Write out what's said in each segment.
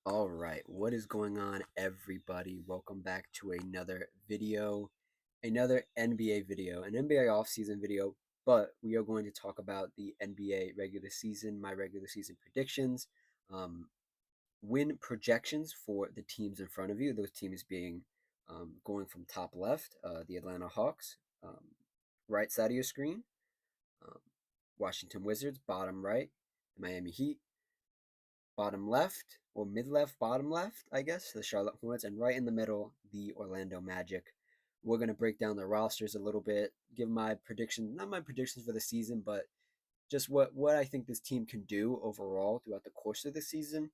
All right, what is going on, everybody? Welcome back to another video, another NBA video, an NBA offseason video. But we are going to talk about the NBA regular season, my regular season predictions, um, win projections for the teams in front of you. Those teams being going from top left, the Atlanta Hawks, right side of your screen, um, Washington Wizards, bottom right, the Miami Heat, bottom left or mid left, bottom left, I guess, the Charlotte Hornets, and right in the middle, the Orlando Magic. We're going to break down the rosters a little bit, give my predictions, not my predictions for the season, but just what I think this team can do overall throughout the course of the season.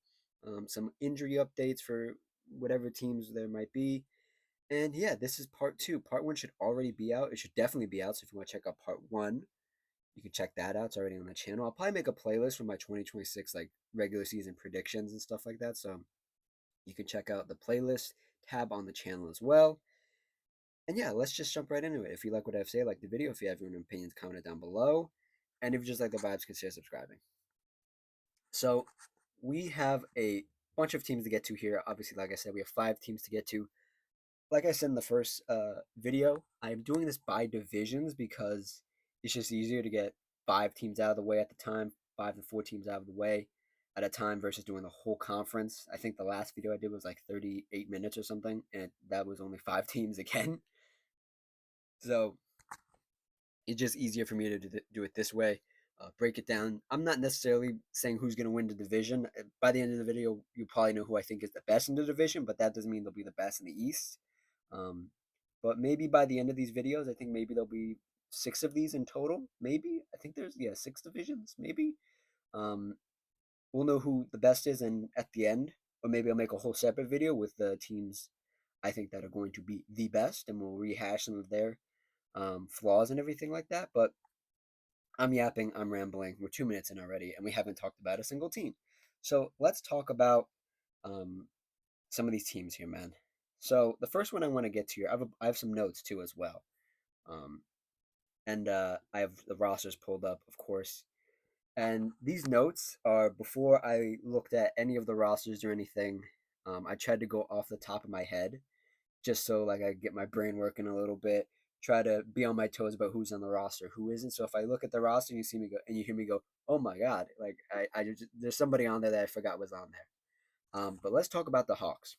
Some injury updates for whatever teams there might be. And yeah, this is part two. Part one should already be out. It should definitely be out. So if you want to check out part one, you can check that out. It's already on the channel. I'll probably make a playlist for my 2026 like regular season predictions and stuff like that. So you can check out the playlist tab on the channel as well. And yeah, let's just jump right into it. If you like what I have to say, like the video. If you have your own opinions, comment it down below. And if you just like the vibes, consider subscribing. So we have a bunch of teams to get to here. Obviously, like I said, we have 5 teams to get to. Like I said in the first video, I'm doing this by divisions because it's just easier to get 5 teams out of the way at the time, 5 to 4 teams out of the way at a time versus doing the whole conference. I think the last video I did was like 38 minutes or something, and that was only 5 teams again. So it's just easier for me to do it this way. Break it down. I'm not necessarily saying who's going to win the division. By the end of the video, you probably know who I think is the best in the division, but that doesn't mean they'll be the best in the East. Um, but maybe by the end of these videos, I think maybe there'll be 6 of these in total. Maybe I think there's 6 divisions. Maybe um, we'll know who the best is, and at the end, or maybe I'll make a whole separate video with the teams I think that are going to be the best, and we'll rehash some of their flaws and everything like that. But I'm yapping, I'm rambling. We're 2 minutes in already, and we haven't talked about a single team. So let's talk about um, some of these teams here, man. So the first one I want to get to here, I have some notes too as well. Um, and I have the rosters pulled up, of course. And these notes are before I looked at any of the rosters or anything. I tried to go off the top of my head just so like I get my brain working a little bit, try to be on my toes about who's on the roster, who isn't. So if I look at the roster and you see me go and you hear me go, oh my god, like I just, there's somebody on there that I forgot was on there. But let's talk about the Hawks.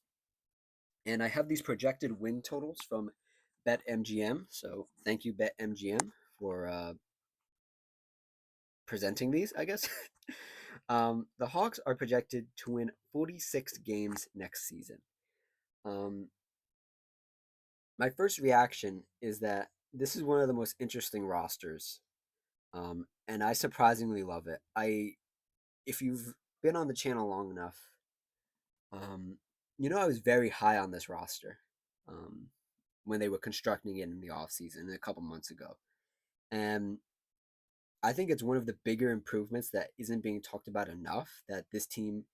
And I have these projected win totals from BetMGM. So thank you, BetMGM, for presenting these, I guess. The Hawks are projected to win 46 games next season. Um, my first reaction is that this is one of the most interesting rosters, and I surprisingly love it. If you've been on the channel long enough, um, I was very high on this roster um, when they were constructing it in the off season a couple months ago, and I think it's one of the bigger improvements that isn't being talked about enough. That this team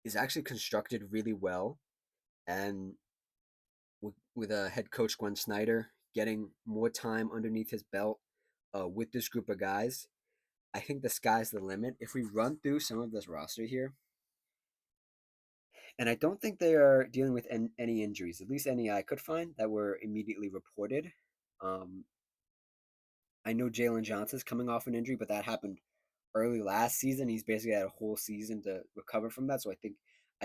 is actually constructed really well, and with head coach Gwen Snyder getting more time underneath his belt with this group of guys, I think the sky's the limit. If we run through some of this roster here, and I don't think they are dealing with any injuries, at least any I could find that were immediately reported. Um, I know Jalen Johnson's coming off an injury, but that happened early last season. He's basically had a whole season to recover from that. So I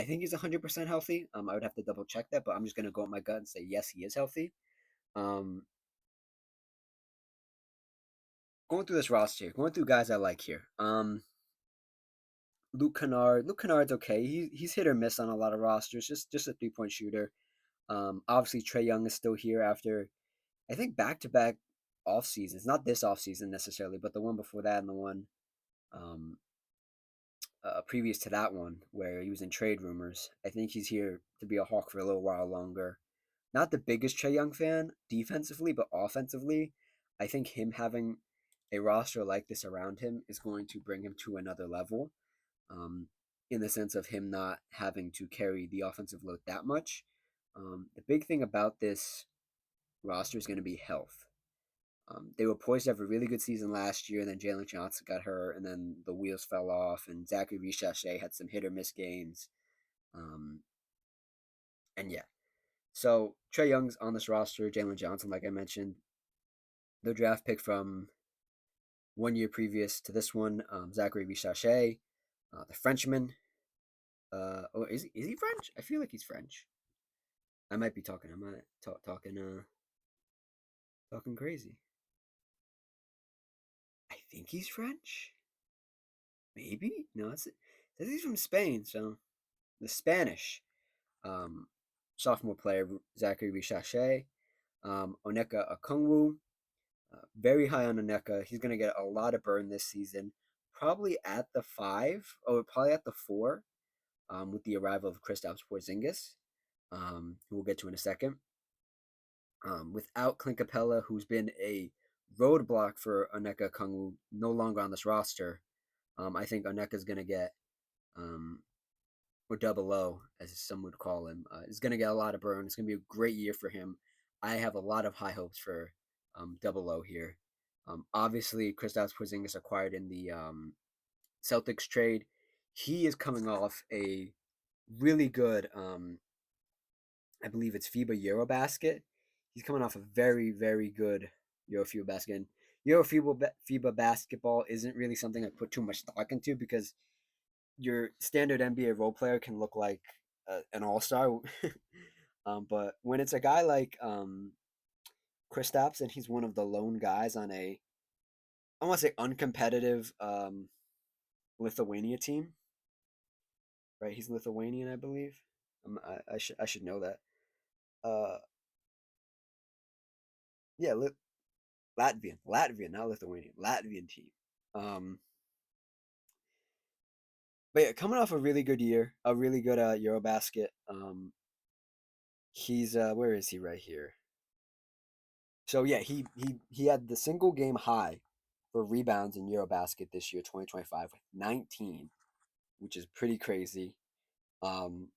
think he's 100% healthy. I would have to double check that, but I'm just gonna go with my gut and say yes, he is healthy. Um, Going through this roster here, going through guys I like here. Luke Kennard. Luke Kennard's okay. He's hit or miss on a lot of rosters. Just a 3 point shooter. Obviously Trae Young is still here after I think back to back off seasons. Not this off season necessarily, but the one before that and the one um, previous to that one where he was in trade rumors. I think he's here to be a Hawk for a little while longer. Not the biggest Trae Young fan defensively, but offensively, I think him having a roster like this around him is going to bring him to another level. In the sense of him not having to carry the offensive load that much. The big thing about this roster is going to be health. They were poised to have a really good season last year, and then Jalen Johnson got hurt, and then the wheels fell off, and Zachary Richardson had some hit or miss games. Um, and yeah, so Trae Young's on this roster. Jalen Johnson, like I mentioned, the draft pick from 1 year previous to this one, Zachary Vichache, the Frenchman. Oh, is he French? I feel like he's French. I might be talking. I might talking crazy. I think he's French. Maybe no. It says he's from Spain. So the Spanish um, sophomore player Zachary Vichache, Oneka Okongwu. Very high on Oneka. He's going to get a lot of burn this season. Probably at the 5, or probably at the 4, with the arrival of Kristaps Porzingis, who we'll get to in a second. Without Clint Capella, who's been a roadblock for Oneka Okongwu, no longer on this roster, I think Oneka's going to get, or double O, as some would call him, is going to get a lot of burn. It's going to be a great year for him. I have a lot of high hopes for double O here. Obviously, Kristaps Porzingis acquired in the Celtics trade. He is coming off a really good, I believe it's FIBA Eurobasket. He's coming off a very, very good Euro FIBA basket. And Euro FIBA basketball isn't really something I put too much stock into because your standard NBA role player can look like an all star. But when it's a guy like Kristaps and he's one of the lone guys on a, I want to say uncompetitive Lithuania team, right? He's Lithuanian, I believe. I should know that. Uh, yeah, Latvian, not Lithuanian, Latvian team. Um, but yeah, coming off a really good year, a really good Eurobasket. He's where is he right here? So yeah, he had the single game high for rebounds in Eurobasket this year, 2025, with 19, which is pretty crazy. Um,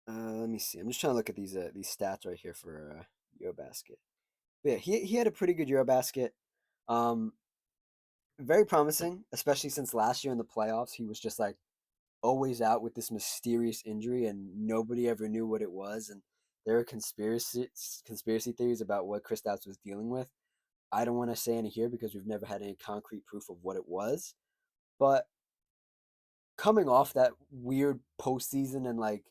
let me see. I'm just trying to look at these stats right here for Eurobasket. But yeah, he had a pretty good Eurobasket. Um, very promising, especially since last year in the playoffs he was just like always out with this mysterious injury and nobody ever knew what it was, and there are conspiracy theories about what Kristaps was dealing with. I don't want to say any here because we've never had any concrete proof of what it was. But coming off that weird postseason and like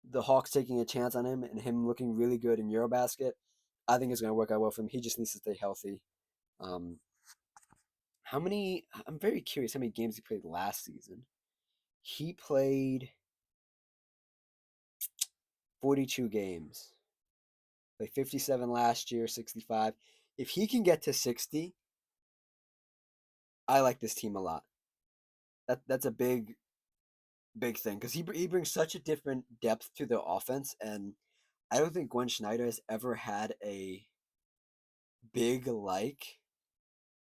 the Hawks taking a chance on him and him looking really good in Eurobasket, I think it's going to work out well for him. He just needs to stay healthy. Um, how many? I'm very curious how many games he played last season. He played 42 games. Played 57 last year, 65. If he can get to 60, I like this team a lot. That's a big thing because he brings such a different depth to the offense, and I don't think Gwen Schneider has ever had a big like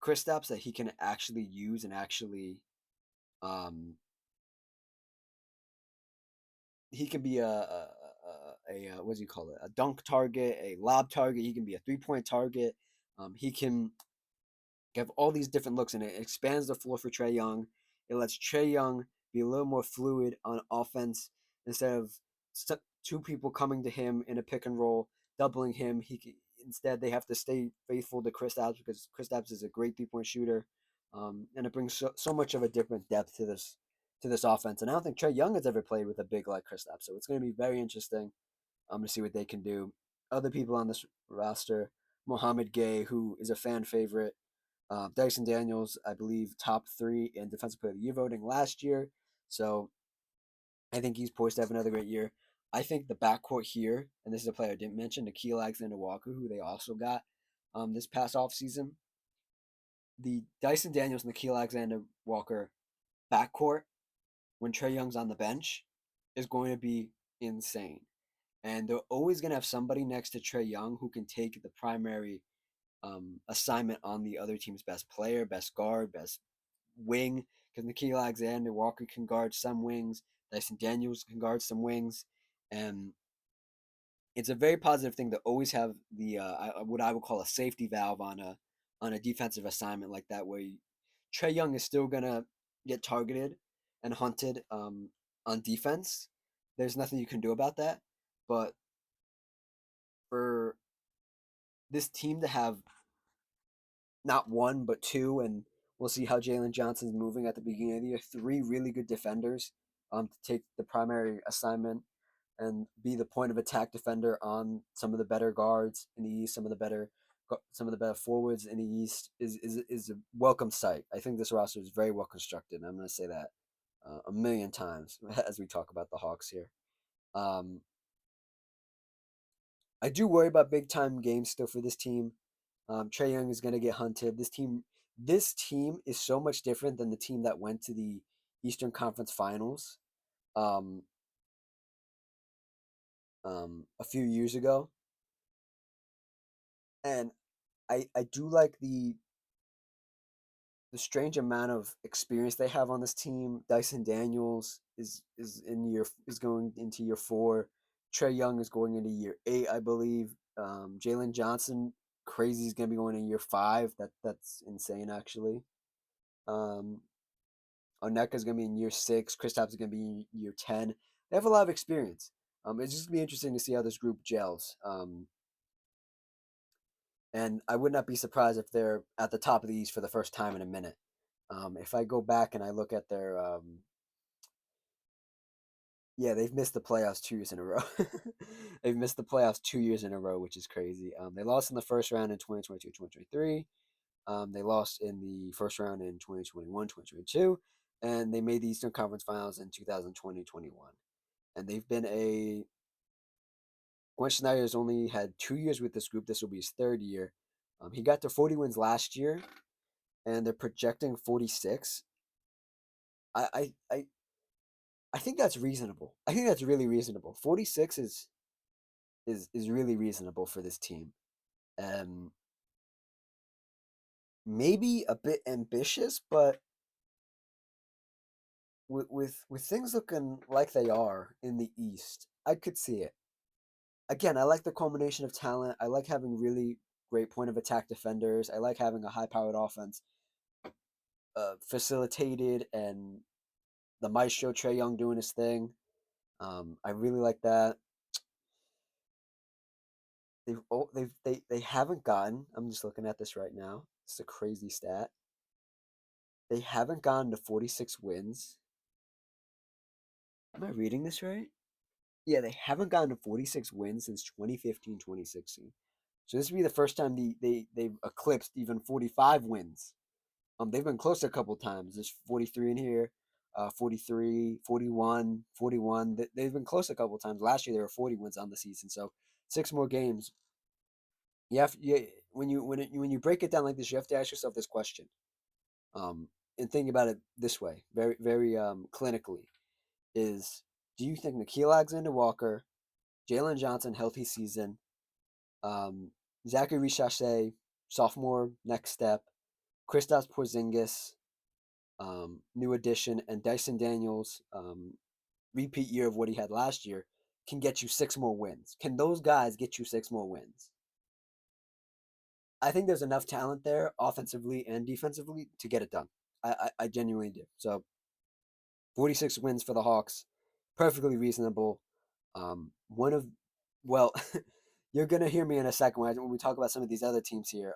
Kristaps that he can actually use and actually um he can be a what do you call it, a dunk target, a lob target. He can be a 3 point target. He can have all these different looks, and it expands the floor for Trae Young. It lets Trae Young be a little more fluid on offense instead of two people coming to him in a pick and roll, doubling him. Instead they have to stay faithful to Kristaps because Kristaps is a great 3 point shooter, and it brings so much of a different depth to this offense. And I don't think Trae Young has ever played with a big like Kristaps, so it's going to be very interesting to see what they can do. Other people on this roster, Mohamed Gay, who is a fan favorite, Dyson Daniels, I believe, top 3 in Defensive Player of the Year voting last year. So I think he's poised to have another great year. I think the backcourt here, and this is a player I didn't mention, Nickeil Alexander-Walker, who they also got this past offseason. The Dyson Daniels, Nickeil Alexander-Walker backcourt, when Trae Young's on the bench, is going to be insane. And they're always going to have somebody next to Trae Young who can take the primary assignment on the other team's best player, best guard, best wing. Because Nickeil Alexander-Walker can guard some wings, Dyson Daniels can guard some wings, and it's a very positive thing to always have the what I would call a safety valve on a defensive assignment like that, where Trae Young is still gonna get targeted and hunted on defense. There's nothing you can do about that. But for this team to have not one but two, and we'll see how Jalen Johnson's moving at the beginning of the year. Three really good defenders to take the primary assignment and be the point of attack defender on some of the better guards in the East, some of the better forwards in the East is a welcome sight. I think this roster is very well constructed. I'm going to say that a million times as we talk about the Hawks here. Um, I do worry about big time games still for this team. Trae Young is going to get hunted. This team is so much different than the team that went to the Eastern Conference Finals um, a few years ago, and I do like the strange amount of experience they have on this team. Dyson Daniels is going into year 4. Trae Young is going into year 8, I believe. Jalen Johnson, crazy, is going to be going in year 5. That's insane, actually. Um, Oneka is going to be in year 6. Kristaps is going to be in year 10. They have a lot of experience. It's just going to be interesting to see how this group gels. And I would not be surprised if they're at the top of the East for the first time in a minute. If I go back and I look at their, yeah, they've missed the playoffs 2 years in a row. They've missed the playoffs 2 years in a row, which is crazy. They lost in the first round in 2022, 2023. They lost in the first round in 2021, 2022. And they made the Eastern Conference Finals in 2020, 21. And they've been a Gwen Schneider has only had 2 years with this group. This will be his third year. He got to 40 wins last year, and they're projecting 46. I, I, I, I think that's reasonable. I think that's really reasonable. 46 is really reasonable for this team. Um, Maybe a bit ambitious, but with things looking like they are in the East, I could see it. Again, I like the culmination of talent. I like having really great point of attack defenders. I like having a high powered offense facilitated, and the maestro Trae Young doing his thing. I really like that. They haven't gotten. I'm just looking at this right now. It's a crazy stat. They haven't gotten to 46 wins. Am I reading this right? Yeah, they haven't gotten to 46 wins since 2015, 2016. So this would be the first time they've eclipsed even 45 wins. They've been close a couple times. There's 43 in here, 43, 41, 41. They've been close a couple times. Last year they were 40 wins on the season. So 6 more games. When you break it down like this, you have to ask yourself this question. And think about it this way, very very clinically, is do you think Nickeil Alexander-Walker, Jalen Johnson healthy season, um, Zachary Chache, sophomore next step, Kristaps Porzingis, new addition, and Dyson Daniels, repeat year of what he had last year, can get you 6 more wins? Can those guys get you 6 more wins? I think there's enough talent there, offensively and defensively, to get it done. I genuinely do. So 46 wins for the Hawks, perfectly reasonable. One of, well, you're gonna hear me in a second when we talk about some of these other teams here.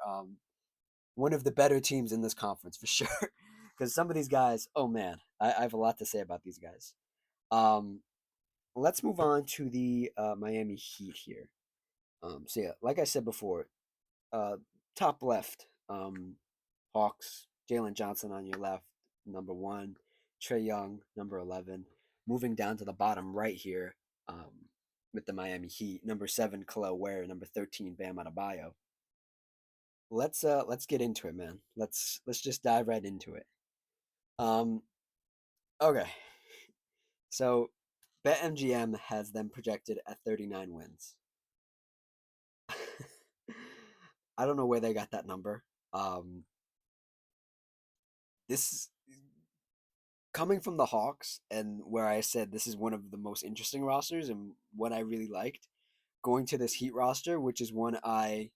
One of the better teams in this conference for sure, because some of these guys, oh man, I have a lot to say about these guys. Um, let's move on to the Miami Heat here. So yeah, like I said before, uh, top left, Hawks, Jalen Johnson on your left, number 1, Trae Young, number 11. Moving down to the bottom right here, with the Miami Heat, number 7, Khalil Ware, number 13, Bam Adebayo. Let's get into it, man. Let's just dive right into it. Um, okay. So BetMGM has them projected at 39 wins. I don't know where they got that number. This coming from the Hawks, and where I said this is one of the most interesting rosters and what I really liked, going to this Heat roster, which is one I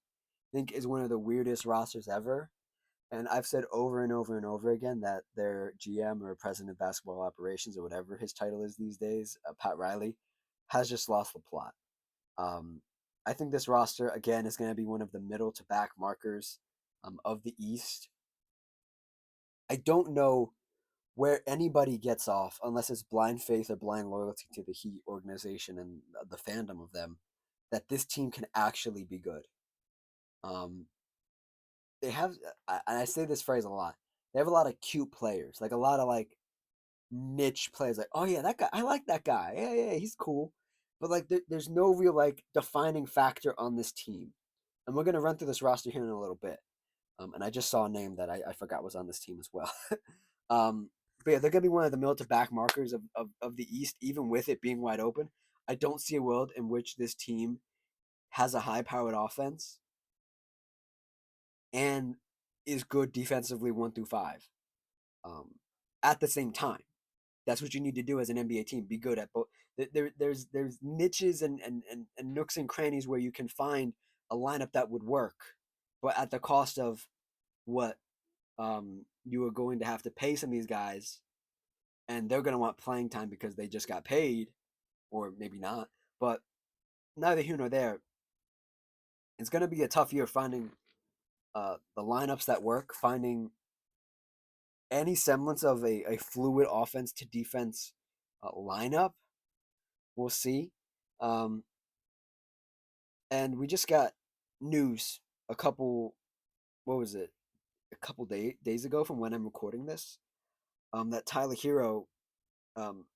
think is one of the weirdest rosters ever. And I've said over and over and over again that their GM or president of basketball operations or whatever his title is these days, Pat Riley, has just lost the plot. Um, I think this roster again is going to be one of the middle to back markers of the East. I don't know where anybody gets off unless it's blind faith or blind loyalty to the Heat organization and the fandom of them that this team can actually be good. Um, they have, and I say this phrase a lot. They have a lot of cute players, like a lot of like niche players. Like, oh yeah, that guy, I like that guy. Yeah, yeah, he's cool. But like, there's no real like defining factor on this team. And we're gonna run through this roster here in a little bit. And I just saw a name that I forgot was on this team as well. um, but yeah, they're gonna be one of the middle to back markers of the East, even with it being wide open. I don't see a world in which this team has a high powered offense and is good defensively 1 through 5 um, at the same time. That's what you need to do as an NBA team. Be good at both. There's niches and nooks and crannies where you can find a lineup that would work, but at the cost of what you are going to have to pay some of these guys, and they're going to want playing time because they just got paid, or maybe not. But neither here nor there. It's going to be a tough year finding the lineups that work, finding any semblance of a fluid offense to defense lineup. We'll see. Um, and we just got news a couple, what was it, a couple days ago from when I'm recording this, that Tyler Hero um,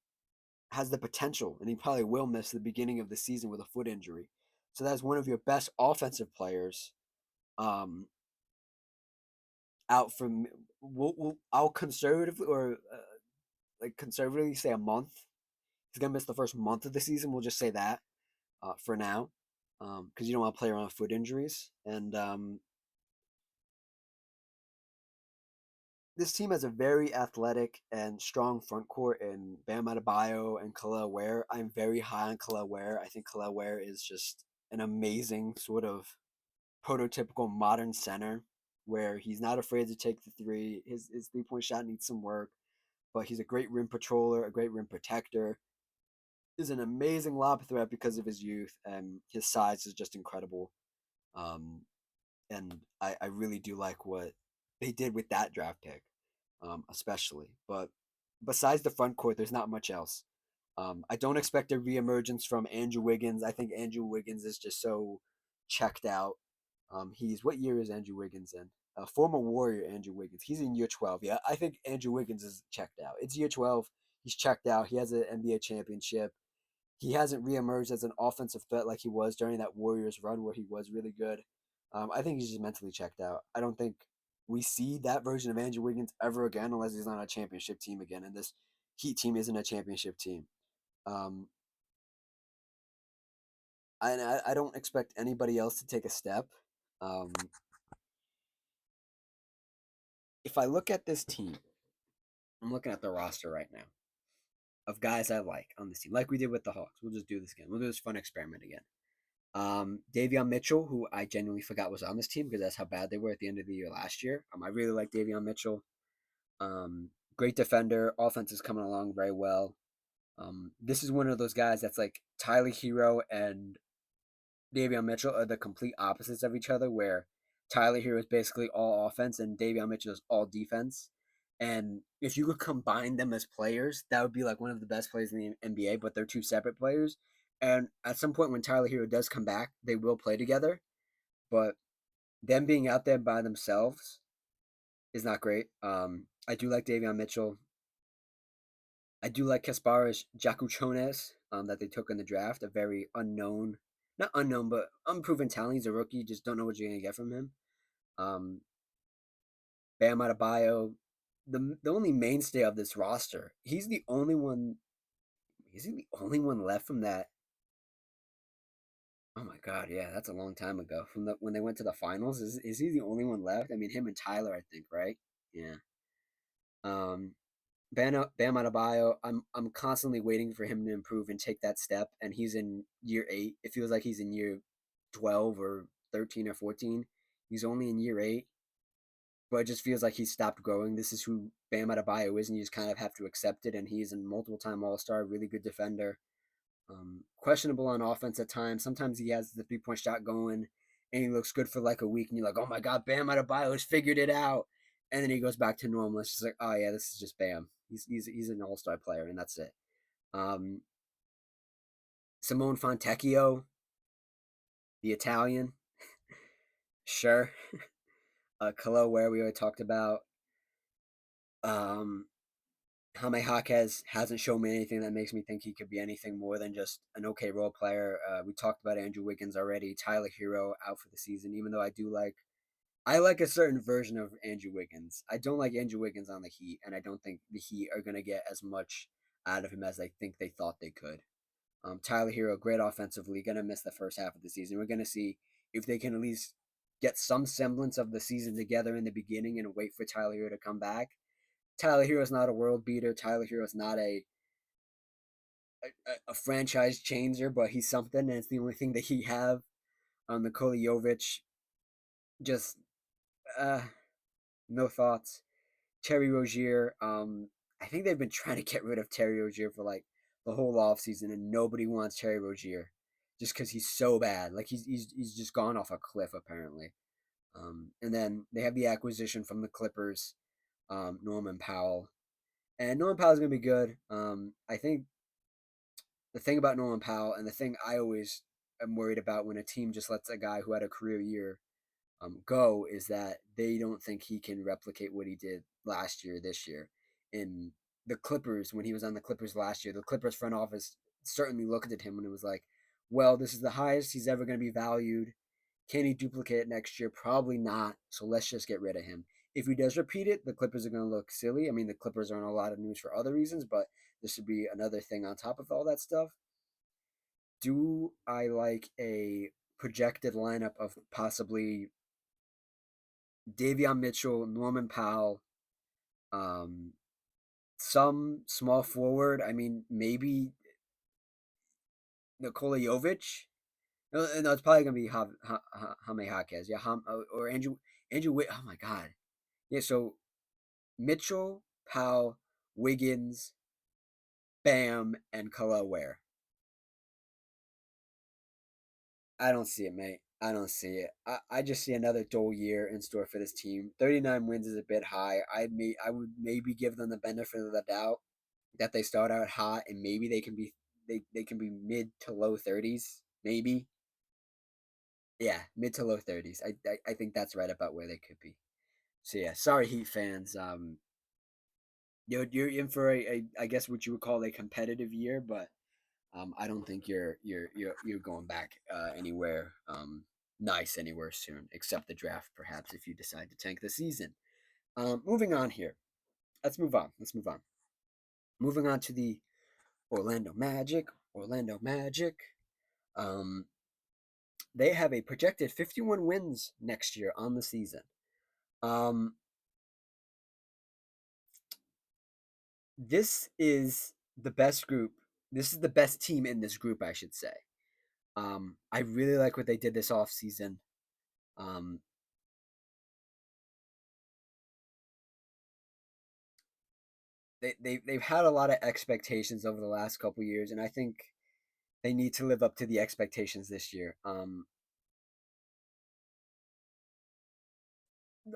has the potential, and he probably will miss the beginning of the season with a foot injury. So that's one of your best offensive players um, out from. I'll conservatively or like conservatively say a month. He's gonna miss the first month of the season. We'll just say that for now, because you don't want to play around foot injuries. And this team has a very athletic and strong front court in Bam Adebayo and Kel'el Ware. I'm very high on Kel'el Ware. I think Kel'el Ware is just an amazing sort of prototypical modern center where he's not afraid to take the three. His 3 point shot needs some work, but he's a great rim patroller, a great rim protector. Is an amazing lob threat because of his youth, and his size is just incredible. Um, and I really do like what they did with that draft pick, especially. But besides the front court, there's not much else. I don't expect a reemergence from Andrew Wiggins. I think Andrew Wiggins is just so checked out. He's what year is Andrew Wiggins in? Former Warrior Andrew Wiggins. He's in year 12. Yeah, I think Andrew Wiggins is checked out. It's year 12. He's checked out. He has an NBA championship. He hasn't reemerged as an offensive threat like he was during that Warriors run where he was really good. I think he's just mentally checked out. I don't think we see that version of Andrew Wiggins ever again unless he's on a championship team again. And this Heat team isn't a championship team. Um, I don't expect anybody else to take a step. Um, if I look at this team, I'm looking at the roster right now of guys I like on this team, like we did with the Hawks. We'll just do this again. We'll do this fun experiment again. Davion Mitchell, who I genuinely forgot was on this team because that's how bad they were at the end of the year last year. I really like Davion Mitchell. Great defender. Offense is coming along very well. This is one of those guys that's like Tyler Hero and Davion Mitchell are the complete opposites of each other, where Tyler Hero is basically all offense and Davion Mitchell is all defense. And if you could combine them as players, that would be like one of the best players in the NBA, but they're two separate players. And at some point when Tyler Hero does come back, they will play together. But them being out there by themselves is not great. I do like Davion Mitchell. I do like Kasparis Jakuchones that they took in the draft. A very unknown, not unknown, but unproven talent. He's a rookie. Just don't know what you're gonna get from him. Um, Bam Adebayo, the only mainstay of this roster. He's the only one. Is he the only one left from that? Oh my God, yeah, that's a long time ago. From when they went to the finals, is he the only one left? I mean, him and Tyler, I think, right? Yeah. Um, Bam Adebayo, I'm constantly waiting for him to improve and take that step, and he's in year 8. It feels like he's in year 12 or 13 or 14. He's only in year 8. but it just feels like he stopped growing. This is who Bam Adebayo is, and you just kind of have to accept it. And he's a multiple-time All-Star, really good defender. Questionable on offense at times. Sometimes he has the three-point shot going, and he looks good for like a week, and you're like, oh my God, Bam Adebayo has figured it out. And then he goes back to normal. It's just like, oh yeah, this is just Bam. He's an All-Star player, and that's it. Um, Simone Fontecchio, the Italian, sure. Khalil Ware, we already talked about. Um, Jaime Jaquez hasn't shown me anything that makes me think he could be anything more than just an okay role player. We talked about Andrew Wiggins already. Tyler Hero out for the season, even though I like a certain version of Andrew Wiggins. I don't like Andrew Wiggins on the Heat, and I don't think the Heat are gonna get as much out of him as I think they thought they could. Tyler Hero, great offensively, gonna miss the first half of the season. We're gonna see if they can at least get some semblance of the season together in the beginning and wait for Tyler Hero to come back. Tyler Hero's not a world beater. Tyler Hero's not a franchise changer, but he's something, and it's the only thing that he have. Nikola Jovic, just uh, no thoughts. Terry Rozier, I think they've been trying to get rid of Terry Rozier for like the whole offseason, and nobody wants Terry Rozier just because he's so bad. Like he's just gone off a cliff apparently. And then they have the acquisition from the Clippers, Norman Powell, and Norman Powell's gonna be good. I think the thing about Norman Powell, and the thing I always am worried about when a team just lets a guy who had a career year go, is that they don't think he can replicate what he did last year, this year. In the Clippers, when he was on the Clippers last year, the Clippers front office certainly looked at him and it was like, well, this is the highest he's ever going to be valued. Can he duplicate it next year? Probably not. So let's just get rid of him. If he does repeat it, the Clippers are going to look silly. I mean, the Clippers are in a lot of news for other reasons, but this would be another thing on top of all that stuff. Do I like a projected lineup of possibly Davion Mitchell, Norman Powell, um, some small forward? I mean, maybe Nikola Jovic. No, it's probably gonna be Jaime Jaquez. Yeah, or Andrew Witt. Oh my God. Yeah. So Mitchell, Powell, Wiggins, Bam, and Khalil Ware. I don't see it, mate. I don't see it. I just see another dull year in store for this team. 39 wins is a bit high. I would maybe give them the benefit of the doubt that they start out hot and maybe they can be mid to low 30s, maybe. Yeah, mid to low 30s. I think that's right about where they could be. So yeah, sorry Heat fans. You're in for I guess what you would call a competitive year, but I don't think you're going back anywhere nice anywhere soon, except the draft, perhaps if you decide to tank the season. Moving on here. Let's move on. Let's move on. Moving on to the Orlando Magic. Orlando Magic. Um, they have a projected 51 wins next year on the season. Um, this is the best group. This is the best team in this group, I should say. I really like what they did this offseason. Um, they've had a lot of expectations over the last couple years, and I think they need to live up to the expectations this year.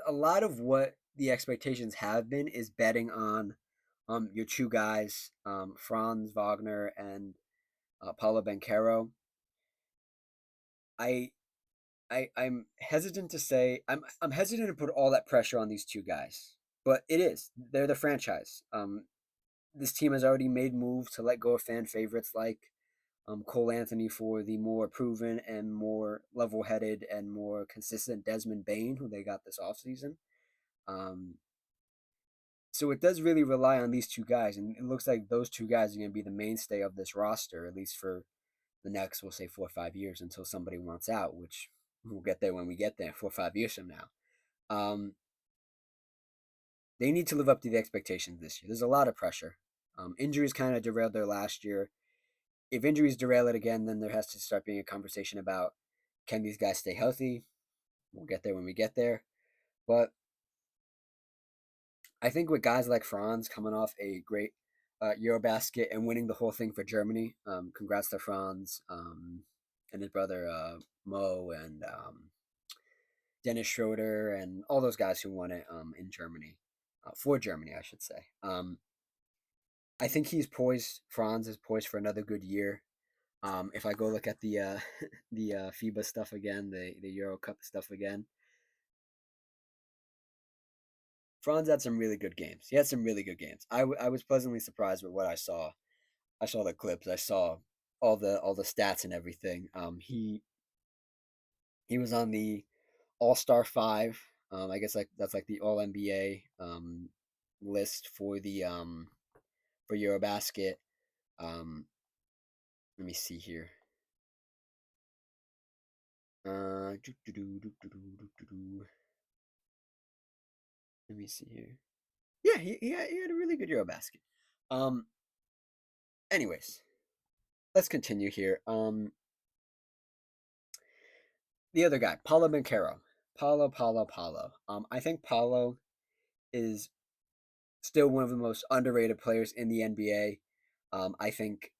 A lot of what the expectations have been is betting on your two guys, Franz Wagner and Paulo Banchero. I I'm hesitant to say I'm hesitant to put all that pressure on these two guys, but it is they're the franchise. This team has already made moves to let go of fan favorites like Cole Anthony for the more proven and more level-headed and more consistent Desmond Bain, who they got this offseason. Um, so it does really rely on these two guys, and it looks like those two guys are going to be the mainstay of this roster, at least for the next, we'll say, 4 or 5 years until somebody wants out, which we'll get there when we get there, 4 or 5 years from now. They need to live up to the expectations this year. There's a lot of pressure. Injuries kind of derailed their last year. If injuries derail it again, then there has to start being a conversation about, can these guys stay healthy? We'll get there when we get there. But I think with guys like Franz coming off a great Eurobasket and winning the whole thing for Germany, congrats to Franz and his brother Mo and Dennis Schroeder and all those guys who won it in Germany, for Germany, I should say. I think he's poised. Franz is poised for another good year. If I go look at the the FIBA stuff again, the Euro Cup stuff again, Franz had some really good games. He had some really good games. I was pleasantly surprised with what I saw. I saw the clips. I saw all the stats and everything. He was on the All Star five. I guess like that's like the All NBA list for Eurobasket. Um, let me see here. Let me see here. Yeah, he had a really good Eurobasket. Um, anyways, let's continue here. The other guy, Paulo Banchero. Paulo. I think Paulo is still one of the most underrated players in the NBA. I think.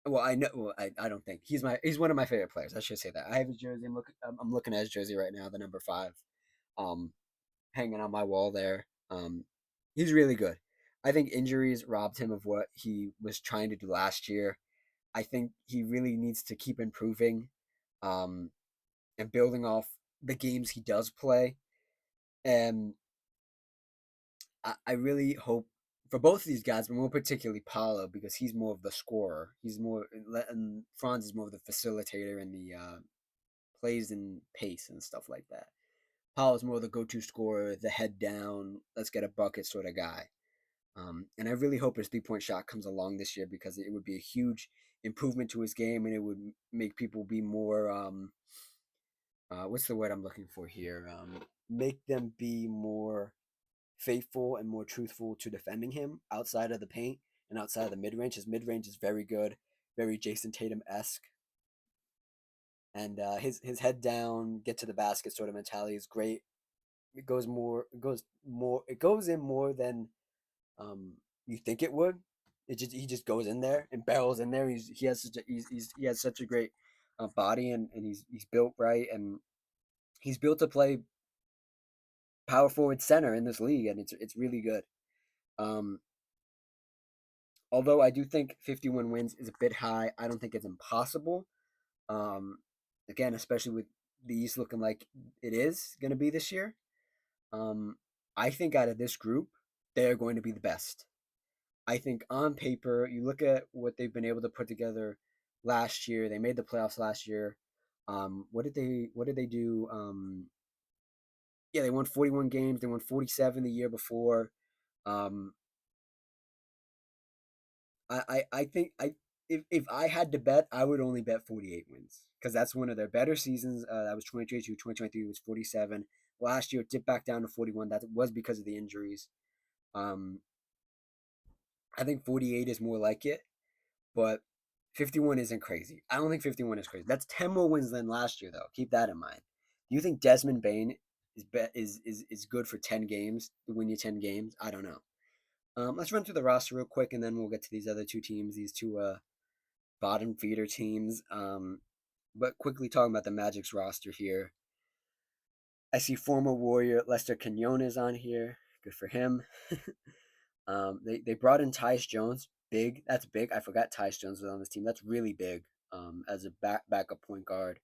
Well, I know. Well, I don't think he's one of my favorite players. I should say that. I have his jersey. I'm looking at his jersey right now, the number 5, um, hanging on my wall there. He's really good. I think injuries robbed him of what he was trying to do last year. I think he really needs to keep improving, um, and building off the games he does play. And I really hope for both of these guys, but more particularly Paulo, because he's more of the scorer. He's more, and Franz is more of the facilitator and the plays and pace and stuff like that. Paulo's more the go-to scorer, the head down, let's get a bucket sort of guy. And I really hope his three-point shot comes along this year because it would be a huge improvement to his game, and it would make people be more. What's the word I'm looking for here? Make them be more faithful and more truthful to defending him outside of the paint and outside of the mid range. His mid range is very good, very Jason Tatum esque, and his head down, get to the basket sort of mentality is great. It goes in more than um, you think it would. He just goes in there and barrels in there. He has such a great body, and he's built right, and he's built to play power forward center in this league, and it's really good. Um, Although I do think 51 wins is a bit high, I don't think it's impossible. Um, Again, especially with the East looking like it is going to be this year. Um, I think out of this group, they're going to be the best. I think on paper, you look at what they've been able to put together last year. They made the playoffs last year. What did they do? Yeah, they won 41 games. They won 47 the year before. Um, I think if I had to bet, I would only bet 48 wins because that's one of their better seasons. That was 2022, 2023 was 47. Last year it dipped back down to 41. That was because of the injuries. Um, I think 48 is more like it, but 51 isn't crazy. I don't think 51 is crazy. That's 10 more wins than last year, though. Keep that in mind. Do you think Desmond Bain is good for 10 games to win you 10 games? I don't know. Let's run through the roster real quick, and then we'll get to these other two teams. These two bottom feeder teams. But quickly talking about the Magic's roster here. I see former Warrior Lester Quinones on here. Good for him. They brought in Tyus Jones. Big. That's big. I forgot Tyus Jones was on this team. That's really big. As a backup point guard.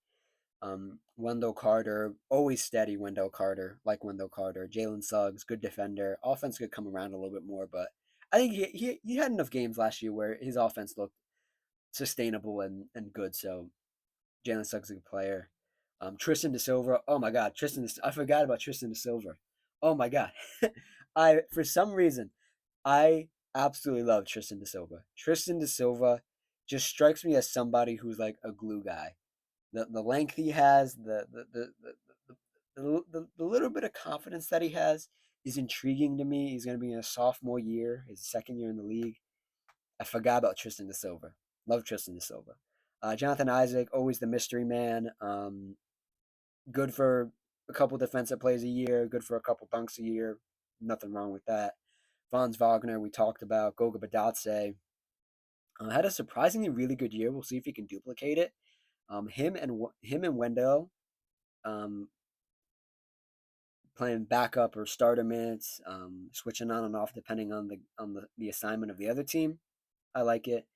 Wendell Carter, always steady. Wendell Carter, like Wendell Carter. Jalen Suggs, good defender. Offense could come around a little bit more, but I think he had enough games last year where his offense looked sustainable and good. So Jalen Suggs is a good player. Tristan Da Silva. Oh my God, I forgot about Tristan Da Silva. Oh my God, I for some reason I absolutely love Tristan Da Silva. Tristan Da Silva just strikes me as somebody who's like a glue guy. The length he has, the little bit of confidence that he has is intriguing to me. He's going to be in a sophomore year, his second year in the league. I forgot about Tristan Da Silva. Love Tristan Da Silva. Jonathan Isaac, always the mystery man. Good for a couple defensive plays a year. Good for a couple dunks a year. nothing wrong with that. Franz Wagner, we talked about. Goga Badatse had a surprisingly really good year. We'll see if he can duplicate it. Him and Wendell um, playing backup or starter minutes, switching on and off depending on the assignment of the other team. I like it.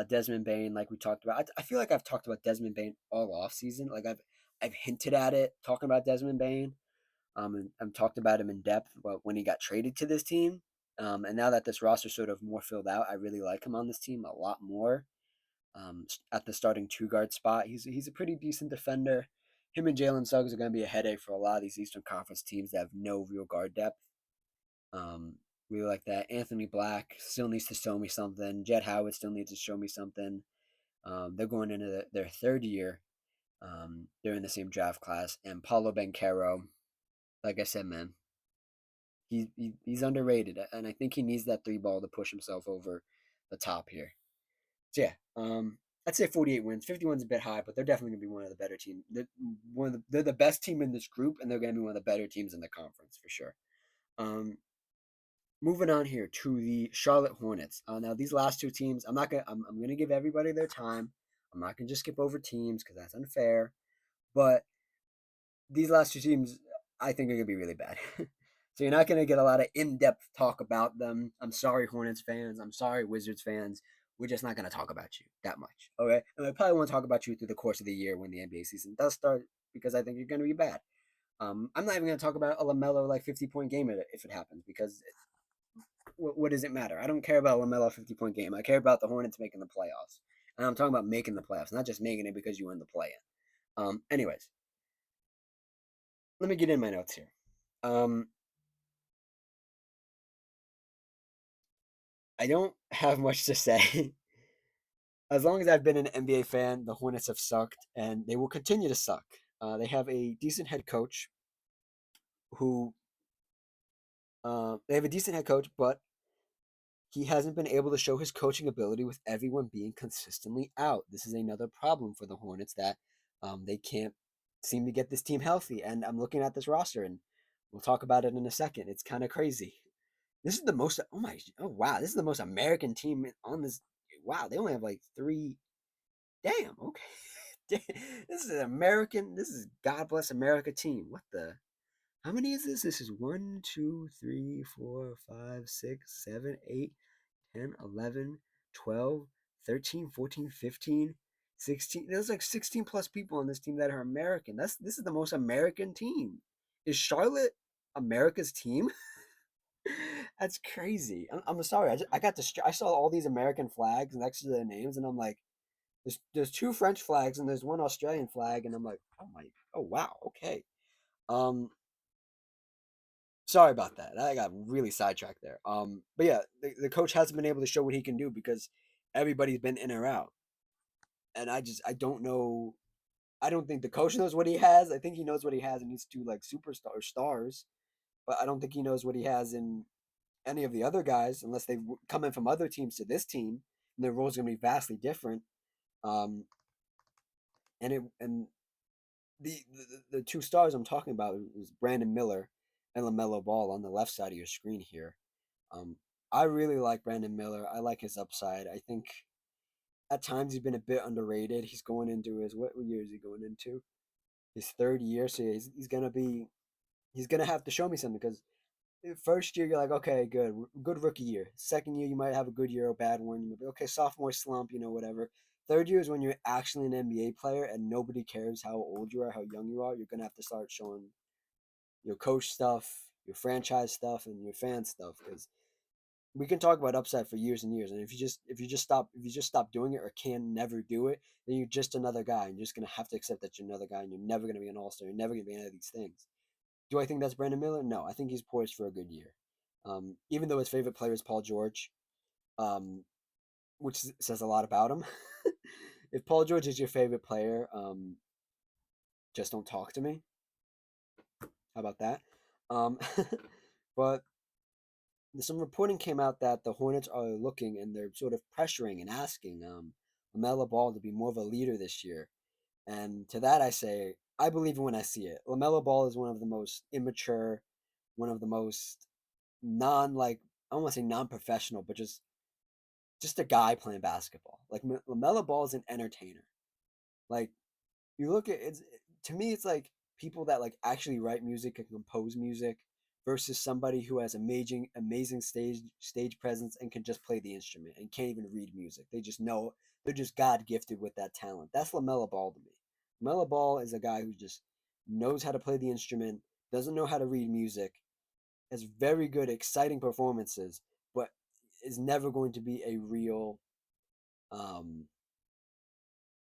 Desmond Bain, like we talked about. I feel like I've talked about Desmond Bain all off season. Like I've hinted at it, talking about Desmond Bain. And I've talked about him in depth when he got traded to this team. And now that this roster sort of more filled out, I really like him on this team a lot more. At the starting two guard spot, he's a pretty decent defender. Him and Jalen Suggs are going to be a headache for a lot of these Eastern Conference teams that have no real guard depth. Really like that. Anthony Black still needs to show me something. Jett Howard still needs to show me something. They're going into their third year. They're in the same draft class. And Paulo Banchero, like I said, man, he's underrated, and I think he needs that three ball to push himself over the top here. So yeah, I'd say 48 wins. 51's a bit high, but they're definitely gonna be one of the better teams. They're the best team in this group, and they're gonna be one of the better teams in the conference for sure. Um, Moving on here to the Charlotte Hornets. Now these last two teams, I'm gonna give everybody their time. I'm not gonna just skip over teams because that's unfair. But these last two teams, I think, are going to be really bad. So you're not going to get a lot of in-depth talk about them. I'm sorry, Hornets fans. I'm sorry, Wizards fans. We're just not going to talk about you that much. Okay? And I probably won't talk about you through the course of the year when the NBA season does start because I think you're going to be bad. I'm not even going to talk about a LaMelo like 50-point game if it happens because what does it matter? I don't care about LaMelo 50-point game. I care about the Hornets making the playoffs. And I'm talking about making the playoffs, not just making it because you win the play-in. Anyways, let me get in my notes here. I don't have much to say. As long as I've been an NBA fan, the Hornets have sucked, and they will continue to suck. They have a decent head coach who they have a decent head coach, but he hasn't been able to show his coaching ability with everyone being consistently out. This is another problem for the Hornets that they can't seem to get this team healthy. And I'm looking at this roster, and we'll talk about it in a second. It's kind of crazy. This is the most. Oh wow! This is the most American team on this. Wow, they only have like three. Damn. Okay. This is an American. This is God bless America team. What the? How many is this? This is 1, 2, 3, 4, 5, 6, 7, 8, 10, 11, 12, 13, 14, 15, 16. There's like 16 plus people on this team that are American. This is the most American team. Is Charlotte America's team? That's crazy. I'm sorry. I got I saw all these American flags next to their names, and I'm like, there's two French flags and there's one Australian flag, and I'm like, oh wow, okay. Um, Sorry about that. I got really sidetracked there. But yeah, the coach hasn't been able to show what he can do because everybody's been in or out, and I don't know. I don't think the coach knows what he has. I think he knows what he has and needs to like superstar stars, but I don't think he knows what he has in any of the other guys unless they come in from other teams to this team, and their roles are going to be vastly different. Um, and the two stars I'm talking about is Brandon Miller and LaMelo Ball on the left side of your screen here. Um, I really like Brandon Miller. I like his upside. I think at times he's been a bit underrated. He's going into his what year is he going into? His third year, so he's gonna have to show me something because first year you're like, okay, good rookie year. Second year you might have a good year or a bad one. You might be okay, sophomore slump, whatever. Third year is when you're actually an NBA player and nobody cares how old you are, how young you are. You're gonna have to start showing your coach stuff, your franchise stuff, and your fan stuff because we can talk about upside for years and years. And if you just stop doing it or can never do it, then you're just another guy. And you're just gonna have to accept that you're another guy, and you're never gonna be an all-star. You're never gonna be any of these things. Do I think that's Brandon Miller? No, I think he's poised for a good year. Even though his favorite player is Paul George, um, which says a lot about him. If Paul George is your favorite player, just don't talk to me. How about that? Um, but some reporting came out that the Hornets are looking and they're sort of pressuring and asking LaMelo Ball to be more of a leader this year. And to that, I say, I believe it when I see it. LaMelo Ball is one of the most immature, one of the most like I don't want to say non-professional, but just a guy playing basketball. Like LaMelo Ball is an entertainer. Like you look at it's to me, it's like people that like actually write music and compose music versus somebody who has amazing stage presence and can just play the instrument and can't even read music. They just know they're just God gifted with that talent. That's LaMelo Ball to me. LaMelo Ball is a guy who just knows how to play the instrument, doesn't know how to read music, has very good, exciting performances, but is never going to be a real um,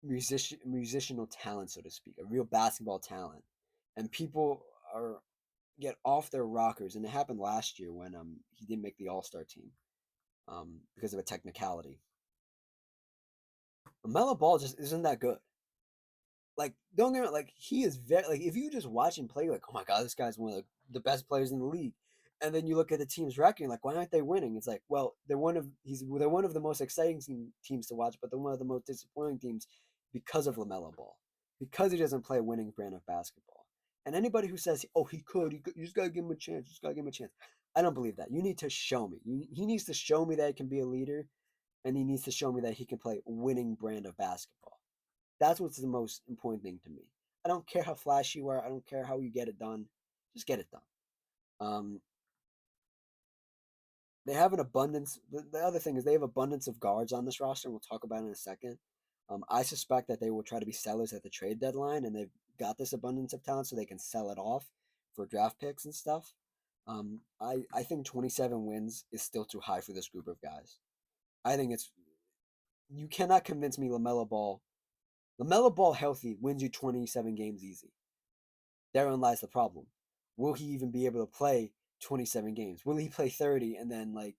musicianal talent, so to speak, a real basketball talent. And people are get off their rockers, and it happened last year when he didn't make the All Star team because of a technicality. Melo Ball just isn't that good. Like, don't get me wrong, like he is very like if you just watch him play, like, oh my god, this guy's one of the best players in the league. And then you look at the team's record, like, why aren't they winning? It's like, well, they're one of the most exciting teams to watch, but they're one of the most disappointing teams because of Lamelo Ball, because he doesn't play a winning brand of basketball. And anybody who says, oh, you just gotta give him a chance, you just gotta give him a chance. I don't believe that. You need to show me. He needs to show me that he can be a leader, and he needs to show me that he can play a winning brand of basketball. That's what's the most important thing to me. I don't care how flashy you are. I don't care how you get it done. Just get it done. Um, they have an abundance. The other thing is they have abundance of guards on this roster, and we'll talk about it in a second. I suspect that they will try to be sellers at the trade deadline, and they've got this abundance of talent so they can sell it off for draft picks and stuff. I think 27 wins is still too high for this group of guys. I think it's you cannot convince me Lamelo Ball healthy wins you 27 games easy. Therein lies the problem. Will he even be able to play 27 games? Will he play 30 and then like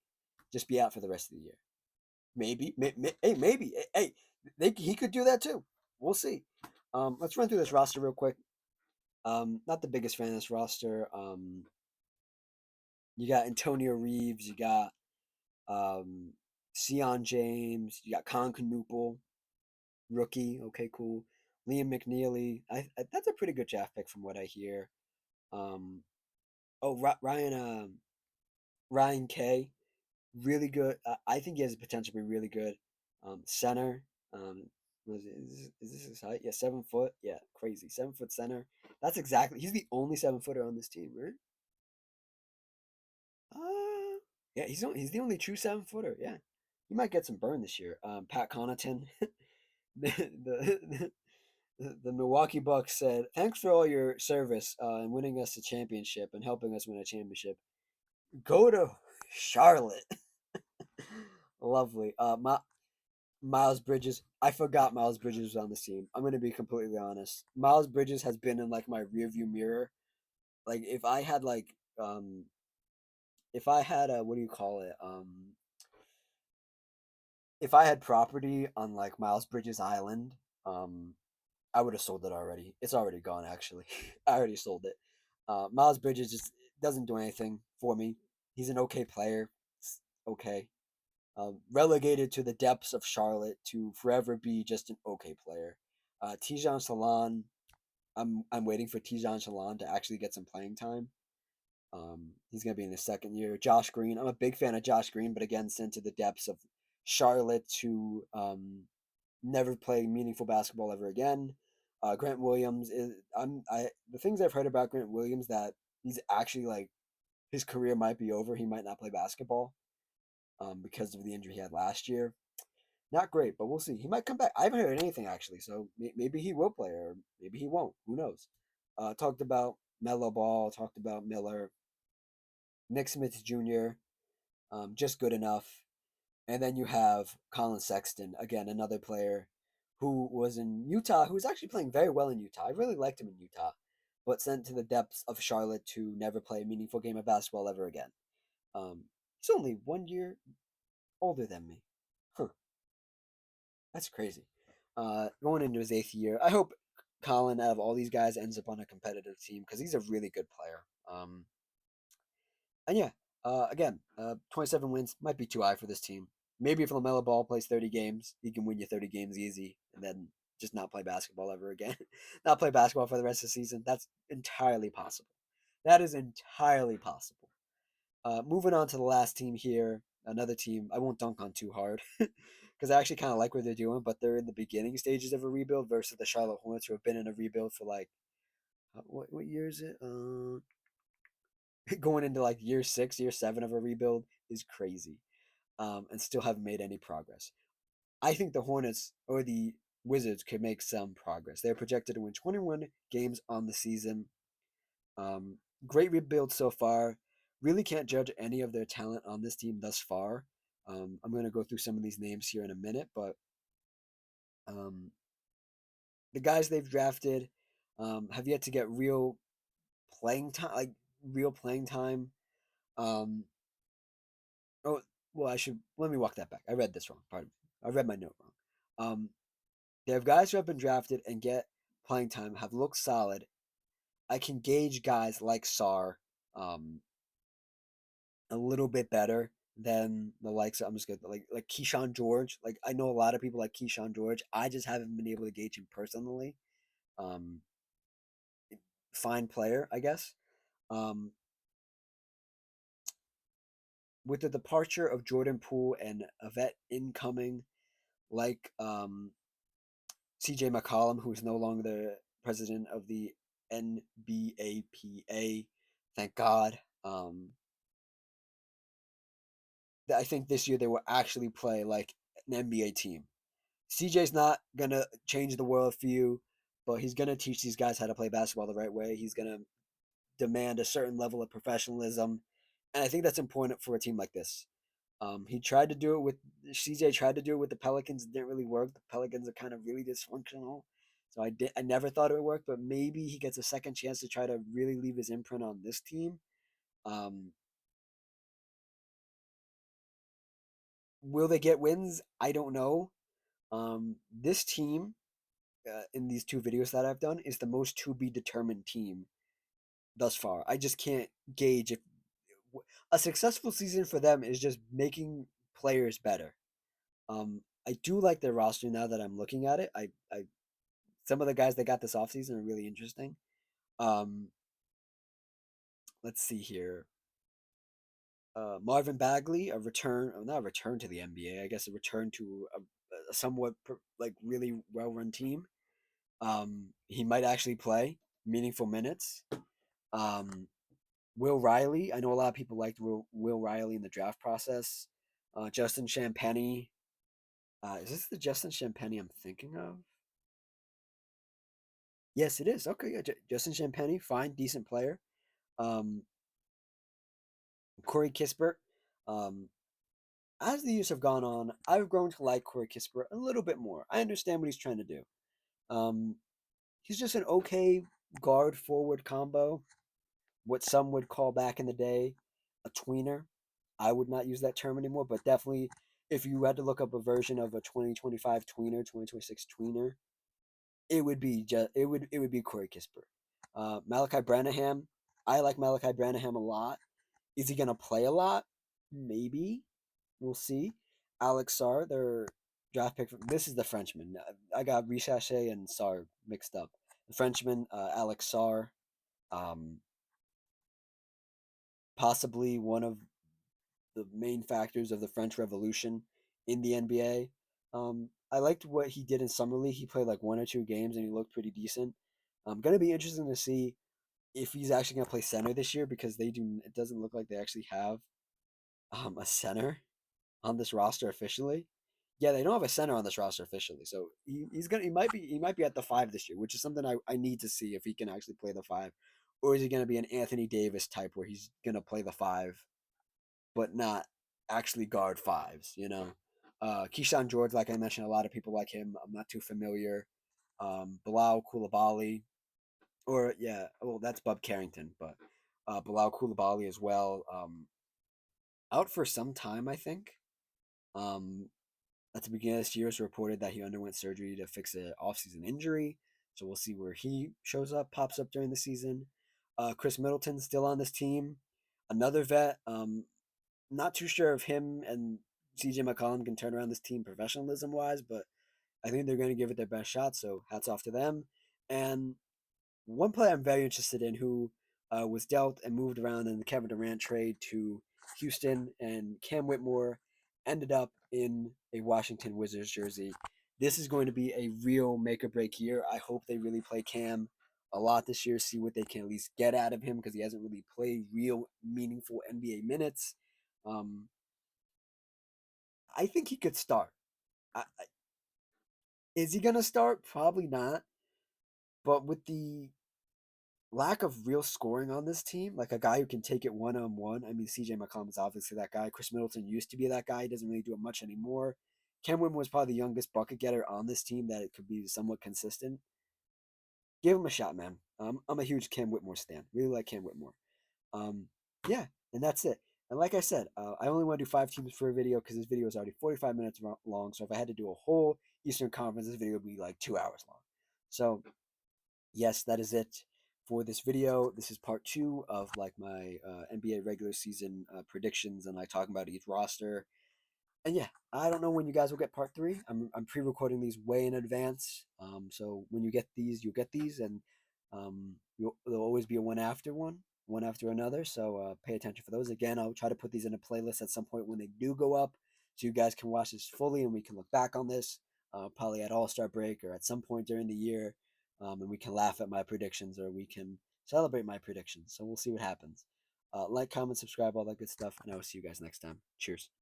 just be out for the rest of the year? Maybe. Hey, maybe. Hey, he could do that too. We'll see. Let's run through this roster real quick. Not the biggest fan of this roster. You got Antonio Reeves. You got Sion James. You got Con Canoople, rookie. Okay, cool. Liam McNeely. That's a pretty good draft pick from what I hear. Um, oh, Ryan Kay, really good. I think he has the potential to be really good. Center. Is this his height? Yeah, 7 foot. Yeah, crazy. 7 foot center. That's exactly. He's the only 7 footer on this team, right? Yeah, he's the only true 7 footer. Yeah, he might get some burn this year. Pat Connaughton, the, the Milwaukee Bucks said, "Thanks for all your service and winning us a championship and helping us win a championship. Go to Charlotte." Lovely. Miles Bridges. I forgot Miles Bridges was on this team. I'm gonna be completely honest. Miles Bridges has been in like my rearview mirror. Like if I had a what do you call it? If I had property on like Miles Bridges Island, um, I would have sold it already. It's already gone actually. I already sold it. Miles Bridges just doesn't do anything for me. He's an okay player. It's okay. Relegated to the depths of Charlotte to forever be just an okay player. Tijan Salon, I'm waiting for Tijan Salon to actually get some playing time. He's gonna be in his second year. Josh Green, I'm a big fan of Josh Green, but again, sent to the depths of Charlotte to never play meaningful basketball ever again. Grant Williams is the things I've heard about Grant Williams that he's actually like his career might be over. He might not play basketball because of the injury he had last year. Not great, but we'll see. He might come back. I haven't heard anything actually, so maybe he will play or maybe he won't. Who knows? Talked about Melo Ball. Talked about Miller. Nick Smith Jr. Just good enough. And then you have Colin Sexton again, another player who was in Utah, who was actually playing very well in Utah. I really liked him in Utah, but sent to the depths of Charlotte to never play a meaningful game of basketball ever again. He's only 1 year older than me. Huh. That's crazy. Going into his eighth year, I hope Colin, out of all these guys, ends up on a competitive team because he's a really good player. And yeah, again, 27 wins might be too high for this team. Maybe if LaMelo Ball plays 30 games, he can win you 30 games easy, and then just not play basketball ever again. Not play basketball for the rest of the season. That's entirely possible. That is entirely possible. Moving on to the last team here, another team I won't dunk on too hard because I actually kind of like what they're doing, but they're in the beginning stages of a rebuild versus the Charlotte Hornets, who have been in a rebuild for like what year is it? Going into like year 6, year 7 of a rebuild is crazy, and still haven't made any progress. I think the Hornets or the Wizards could make some progress. They're projected to win 21 games on the season. Um, Great rebuild so far. Really can't judge any of their talent on this team thus far. I'm going to go through some of these names here in a minute, but um, the guys they've drafted have yet to get real playing time, like real playing time. Um, oh, well, I should let me walk that back. I read this wrong. Pardon me. I read my note wrong. They have guys who have been drafted and get playing time, have looked solid. I can gauge guys like Sar, um, a little bit better than the likes of, I'm just gonna like Keyshawn George. Like I know a lot of people like Keyshawn George. I just haven't been able to gauge him personally. Um, Fine player, I guess. Um, with the departure of Jordan Poole and a vet incoming, like CJ McCollum, who is no longer the president of the NBAPA, thank God. I think this year they will actually play like an NBA team. CJ's not gonna change the world for you, but he's gonna teach these guys how to play basketball the right way. He's gonna demand a certain level of professionalism, and I think that's important for a team like this. He tried to do it with CJ. Tried to do it with the Pelicans. It didn't really work. The Pelicans are kind of really dysfunctional, so I never thought it would work. But maybe he gets a second chance to try to really leave his imprint on this team. Um, will they get wins? I don't know. This team in these 2 videos that I've done is the most to be determined team thus far. I just can't gauge if a successful season for them is just making players better. I do like their roster now that I'm looking at it. I some of the guys they got this offseason are really interesting. Um, let's see here. Marvin Bagley, a return, not a return to the NBA, I guess a return to a somewhat like really well run team. He might actually play meaningful minutes. Um, Will Riley, I know a lot of people liked Will Riley in the draft process. Justin Champagnie, is this the Justin Champagnie I'm thinking of? Yes, it is. Okay, yeah, Justin Champagnie, fine, decent player. Um, Corey Kispert. Um, as the years have gone on, I've grown to like Corey Kispert a little bit more. I understand what he's trying to do. Um, he's just an okay guard forward combo, what some would call back in the day a tweener. I would not use that term anymore, but definitely if you had to look up a version of a 2025 tweener, 2026 tweener, it would be Corey Kispert. Malachi Branham, I like Malachi Branham a lot. Is he gonna play a lot? Maybe. We'll see. Alex Sarr, their draft pick. This is the Frenchman. I got Richache and Sarr mixed up. The Frenchman, Alex Sarr, um, possibly one of the main factors of the French Revolution in the NBA. I liked what he did in summer league. He played like 1 or 2 games and he looked pretty decent. Going to be interesting to see if he's actually going to play center this year because they do. It doesn't look like they actually have a center on this roster officially. Yeah, they don't have a center on this roster officially, so he might be at the 5 this year, which is something I need to see if he can actually play the 5, or is he going to be an Anthony Davis type where he's going to play the 5 but not actually guard fives, you know. Keyshawn George, like I mentioned, a lot of people like him. I'm not too familiar. Bilal Koulibaly, or yeah, well that's Bub Carrington, but Bilal Koulibaly as well. Out for some time, I think. Um, at the beginning of this year, it's reported that he underwent surgery to fix an off-season injury. So we'll see where he shows up, pops up during the season. Chris Middleton still on this team, another vet. Not too sure if him and CJ McCollum can turn around this team professionalism wise, but I think they're going to give it their best shot. So hats off to them. And one player I'm very interested in who was dealt and moved around in the Kevin Durant trade to Houston, and Cam Whitmore ended up in a Washington Wizards jersey. This is going to be a real make or break year. I hope they really play Cam a lot this year, see what they can at least get out of him because he hasn't really played real meaningful NBA minutes. Um, I think he could start. Is he going to start? Probably not. But with the lack of real scoring on this team, like a guy who can take it one on one. I mean, CJ McCollum is obviously that guy. Chris Middleton used to be that guy. He doesn't really do it much anymore. Cam Whitmore was probably the youngest bucket getter on this team that it could be somewhat consistent. Give him a shot, man. I'm a huge Cam Whitmore stan. Really like Cam Whitmore. Um, yeah, and that's it. And like I said, I only want to do 5 teams for a video because this video is already 45 minutes long. So if I had to do a whole Eastern Conference, this video would be like 2 hours long. So yes, that is it for this video. This is part 2 of like my NBA regular season predictions and like talking about each roster. And yeah, I don't know when you guys will get part 3. I'm pre-recording these way in advance. So when you get these, you'll get these, and there'll always be a one after another. So pay attention for those. Again, I'll try to put these in a playlist at some point when they do go up, so you guys can watch this fully and we can look back on this. Probably at All Star break or at some point during the year, and we can laugh at my predictions or we can celebrate my predictions. So we'll see what happens. Like, comment, subscribe, all that good stuff, and I will see you guys next time. Cheers.